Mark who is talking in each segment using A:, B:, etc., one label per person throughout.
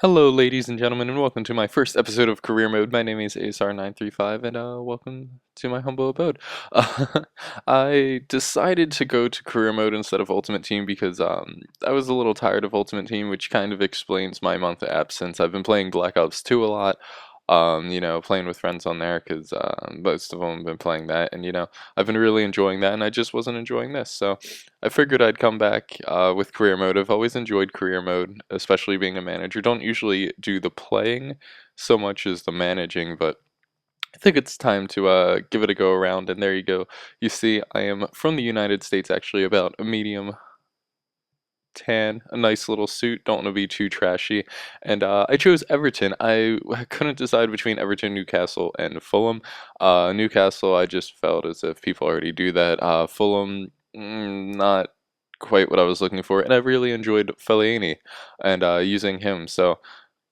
A: Hello, ladies and gentlemen, and welcome to my first episode of Career Mode. My name is ASR935, and welcome to my humble abode. I decided to go to Career Mode instead of Ultimate Team because I was a little tired of Ultimate Team, which kind of explains my month of absence. I've been playing Black Ops 2 a lot, playing with friends on there because most of them have been playing that, and I've been really enjoying that, and I just wasn't enjoying this, so I figured I'd come back with career mode. I've always enjoyed career mode, especially being a manager. Don't usually do the playing so much as the managing, but I think it's time to give it a go around. And there you go. You see, I am from the United States, actually, about a medium tan, a nice little suit. Don't want to be too trashy. And I chose Everton. I couldn't decide between Everton, Newcastle, and Fulham. Newcastle, I just felt as if people already do that. Fulham, not quite what I was looking for. And I really enjoyed Fellaini and using him. So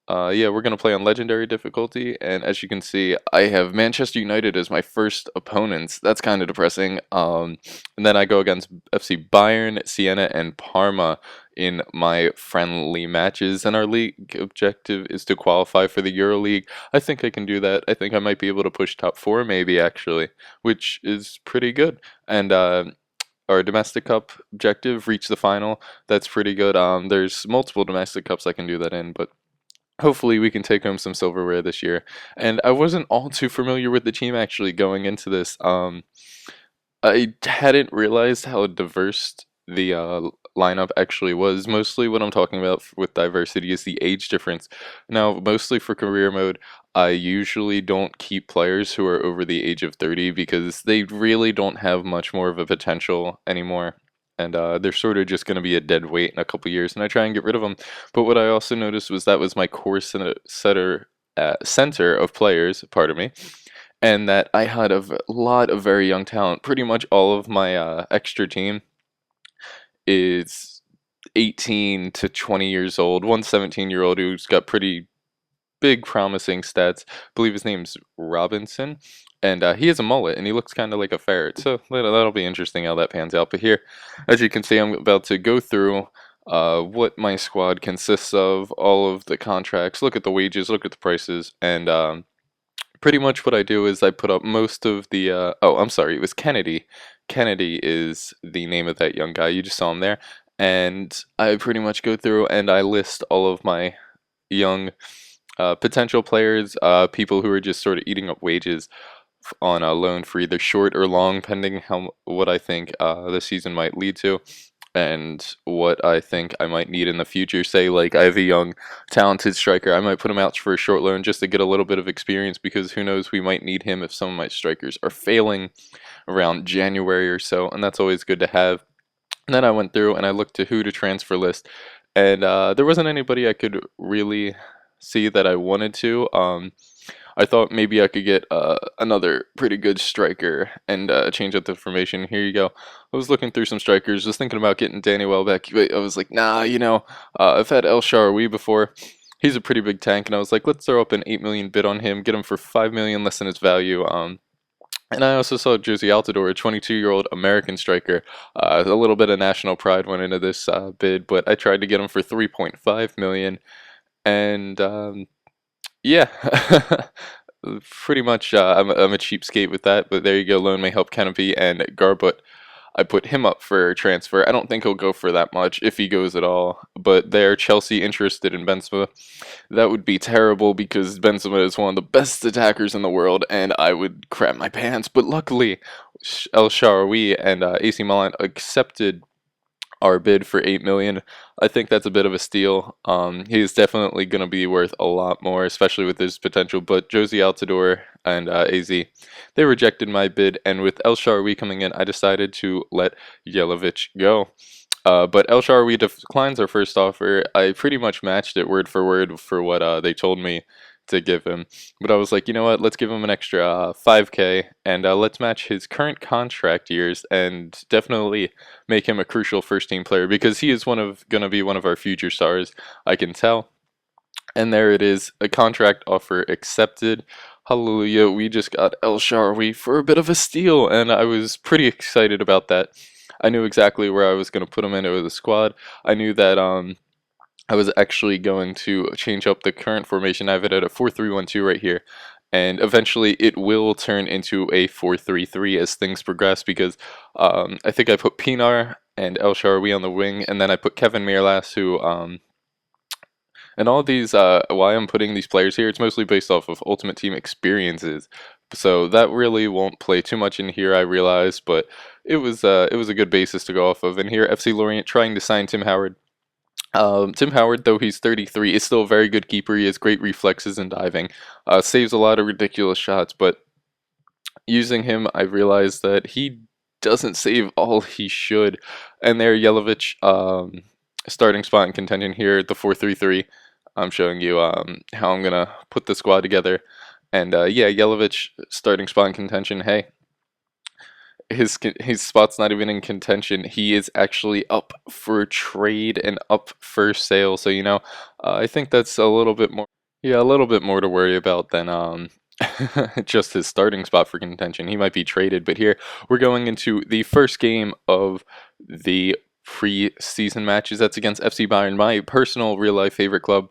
A: yeah, we're gonna play on legendary difficulty, and as you can see, I have Manchester United as my first opponents. That's kind of depressing. And then I go against FC Bayern, Siena, and Parma in my friendly matches. And our league objective is to qualify for the Euro League. I think I can do that. I think I might be able to push top four, maybe actually, which is pretty good. And our domestic cup objective, reach the final. That's pretty good. There's multiple domestic cups I can do that in, but hopefully we can take home some silverware this year. And I wasn't all too familiar with the team actually going into this. I hadn't realized how diverse the lineup actually was. Mostly what I'm talking about with diversity is the age difference. Now, mostly for career mode, I usually don't keep players who are over the age of 30 because they really don't have much more of a potential anymore. And they're sort of just going to be a dead weight in a couple years, and I try and get rid of them. But what I also noticed was that was my core center of players, pardon me, and that I had a lot of very young talent. Pretty much all of my extra team is 18 to 20 years old. One 17-year-old who's got pretty big promising stats. I believe his name's Robinson. And he has a mullet, and he looks kind of like a ferret. So that'll be interesting how that pans out. But here, as you can see, I'm about to go through what my squad consists of, all of the contracts, look at the wages, look at the prices, and pretty much what I do is I put up most of the, oh, I'm sorry, it was Kennedy. Kennedy is the name of that young guy. You just saw him there. And I pretty much go through and I list all of my young potential players, people who are just sort of eating up wages on a loan for either short or long, pending how what I think the season might lead to and what I think I might need in the future. Say, like, I have a young, talented striker. I might put him out for a short loan just to get a little bit of experience because who knows, we might need him if some of my strikers are failing around January or so, and that's always good to have. And then I went through and I looked to who to transfer list, and there wasn't anybody I could really see that I wanted to. I thought maybe I could get another pretty good striker and change up the formation. Here you go. I was looking through some strikers, just thinking about getting Danny Welbeck. But I was like, nah, I've had El Shaarawy before. He's a pretty big tank, and I was like, let's throw up an 8 million bid on him, get him for 5 million less than his value. And I also saw Josie Altidore, a 22-year-old American striker. A little bit of national pride went into this bid, but I tried to get him for 3.5 million, and yeah, pretty much. I'm a cheapskate with that, but there you go. Loan may help Canopy and Garbut. I put him up for transfer. I don't think he'll go for that much if he goes at all. But they're Chelsea interested in Benzema. That would be terrible because Benzema is one of the best attackers in the world, and I would crap my pants. But luckily, El Shaarawy and AC Milan accepted our bid for 8 million. I think that's a bit of a steal. He's definitely going to be worth a lot more, especially with his potential. But Josie Altidore and AZ, they rejected my bid, and with El Shaarawy coming in, I decided to let Yelovich go. But El Shaarawy declines our first offer. I pretty much matched it word for what they told me to give him. But I was like, you know what, let's give him an extra 5K and let's match his current contract years and definitely make him a crucial first team player because he is gonna be one of our future stars, I can tell. And there it is, a contract offer accepted. Hallelujah, we just got El Shaarawy for a bit of a steal, and I was pretty excited about that. I knew exactly where I was going to put him into the squad. I knew that I was actually going to change up the current formation. I have it at a 4-3-1-2 right here. And eventually it will turn into a 4-3-3 as things progress because I think I put Pinar and El Shaarawy on the wing, and then I put Kevin Mirlas, who and all these, why I'm putting these players here, it's mostly based off of Ultimate Team experiences. So that really won't play too much in here, I realize, but it was a good basis to go off of. And here, FC Lorient trying to sign Tim Howard. Tim Howard, though he's 33, is still a very good keeper. He has great reflexes and diving, saves a lot of ridiculous shots, but using him, I realized that he doesn't save all he should. And there, Yelovich, starting spot in contention here, the 4-3-3. I'm showing you how I'm gonna put the squad together. And yeah, Yelovich starting spot in contention. Hey, his spot's not even in contention. He is actually up for trade and up for sale. So I think that's a little bit more. Yeah, a little bit more to worry about than just his starting spot for contention. He might be traded, but here we're going into the first game of the pre-season matches. That's against FC Bayern, my personal real life favorite club.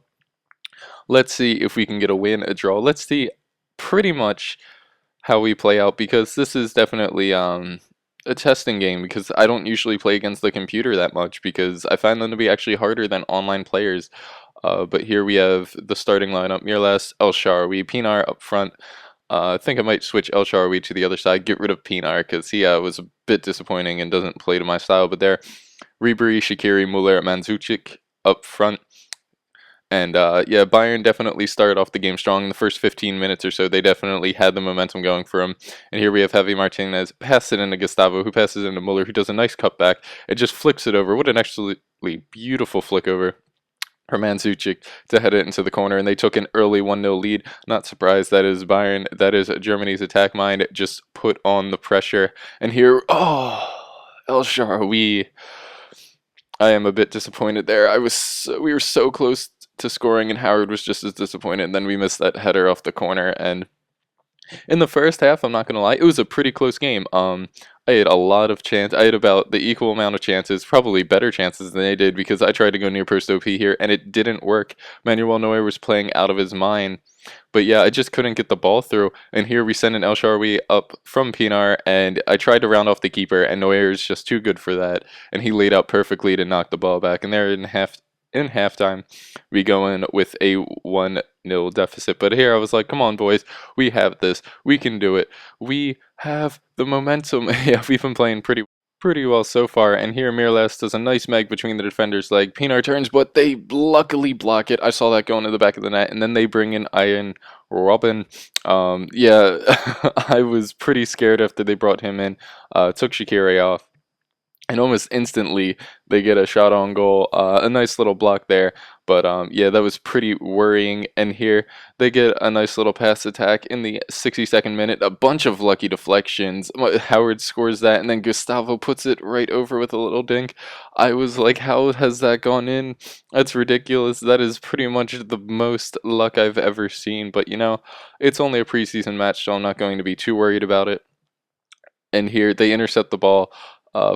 A: Let's see if we can get a win, a draw. Let's see pretty much how we play out because this is definitely a testing game because I don't usually play against the computer that much because I find them to be actually harder than online players. But here we have the starting lineup: Mirlas, El Shaarawy, Pinar up front. I think I might switch El Shaarawy to the other side, get rid of Pinar because he was a bit disappointing and doesn't play to my style. But there, Ribery, Shaqiri, Muller, Mandzukic up front. And yeah, Bayern definitely started off the game strong in the first 15 minutes or so. They definitely had the momentum going for him. And here we have Javi Martinez pass it into Gustavo, who passes into Muller, who does a nice cutback and just flicks it over. What an absolutely beautiful flick over for Mandzukic to head it into the corner. And they took an early 1-0 lead. Not surprised. That is Bayern. That is Germany's attack mind. Just put on the pressure. And here, oh, El Shaarawy. I am a bit disappointed there. We were so close to scoring, and Howard was just as disappointed. And then we missed that header off the corner. And in the first half, I'm not gonna lie, it was a pretty close game. I had a lot of chance. I had about the equal amount of chances, probably better chances than they did because I tried to go near post OP here and it didn't work. Manuel Neuer was playing out of his mind. But yeah, I just couldn't get the ball through. And here we send an El Shaarawy up from Pinar, and I tried to round off the keeper, and Neuer is just too good for that. And he laid out perfectly to knock the ball back. And there in halftime, we go in with a 1-0 deficit. But here I was like, come on, boys, we have this. We can do it. We have the momentum. Yeah, we've been playing pretty well so far. And here Mirlas does a nice mag between the defenders' leg. Pinar turns, but they luckily block it. I saw that go into the back of the net. And then they bring in Ian Robin. Yeah, I was pretty scared after they brought him in. Took Shaqiri off. And almost instantly, they get a shot on goal. A nice little block there. But yeah, that was pretty worrying. And here, they get a nice little pass attack in the 62nd minute. A bunch of lucky deflections. Howard scores that, and then Gustavo puts it right over with a little dink. I was like, how has that gone in? That's ridiculous. That is pretty much the most luck I've ever seen. But it's only a preseason match, so I'm not going to be too worried about it. And here, they intercept the ball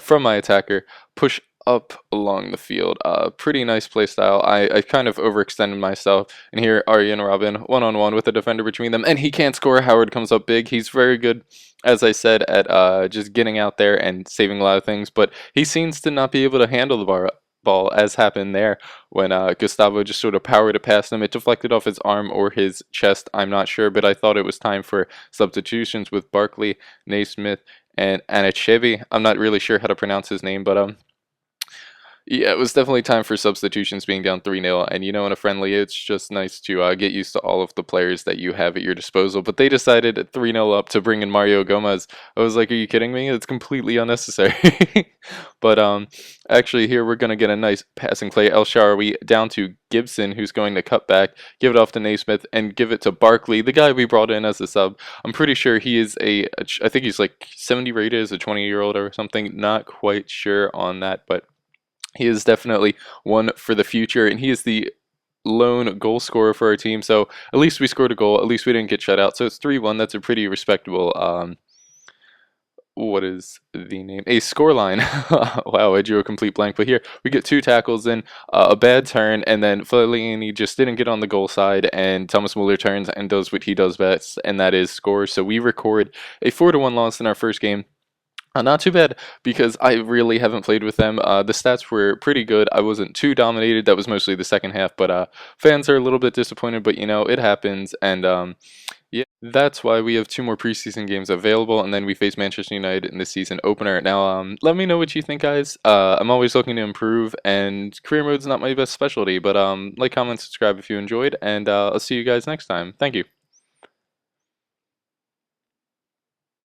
A: from my attacker, push up along the field. Pretty nice play style. I kind of overextended myself. And here, Arjen Robin, one-on-one with a defender between them. And he can't score. Howard comes up big. He's very good, as I said, at just getting out there and saving a lot of things. But he seems to not be able to handle the ball, as happened there when Gustavo just sort of powered it past him. It deflected off his arm or his chest, I'm not sure, but I thought it was time for substitutions with Barkley, Naismith, and Anichevi. I'm not really sure how to pronounce his name, but yeah, it was definitely time for substitutions being down 3-0. And in a friendly, it's just nice to get used to all of the players that you have at your disposal. But they decided at 3-0 up to bring in Mario Gomez. I was like, are you kidding me? It's completely unnecessary. But actually, here we're going to get a nice passing play. El Shaarawy down to Gibson, who's going to cut back, give it off to Naismith, and give it to Barkley, the guy we brought in as a sub. I'm pretty sure he is I think he's like 70 rated as a 20-year-old or something. Not quite sure on that, but he is definitely one for the future, and he is the lone goal scorer for our team. So at least we scored a goal. At least we didn't get shut out. So it's 3-1. That's a pretty respectable what is the name? A scoreline. Wow, I drew a complete blank. But here we get two tackles in, a bad turn, and then Fellaini just didn't get on the goal side, and Thomas Muller turns and does what he does best, and that is score. So we record a 4-1 loss in our first game. Not too bad because I really haven't played with them. The stats were pretty good. I wasn't too dominated. That was mostly the second half, but fans are a little bit disappointed. But you know, it happens, and yeah, that's why we have two more preseason games available, and then we face Manchester United in the season opener. Now, let me know what you think, guys. I'm always looking to improve, and career mode's not my best specialty, but like, comment, subscribe if you enjoyed, and I'll see you guys next time. Thank you.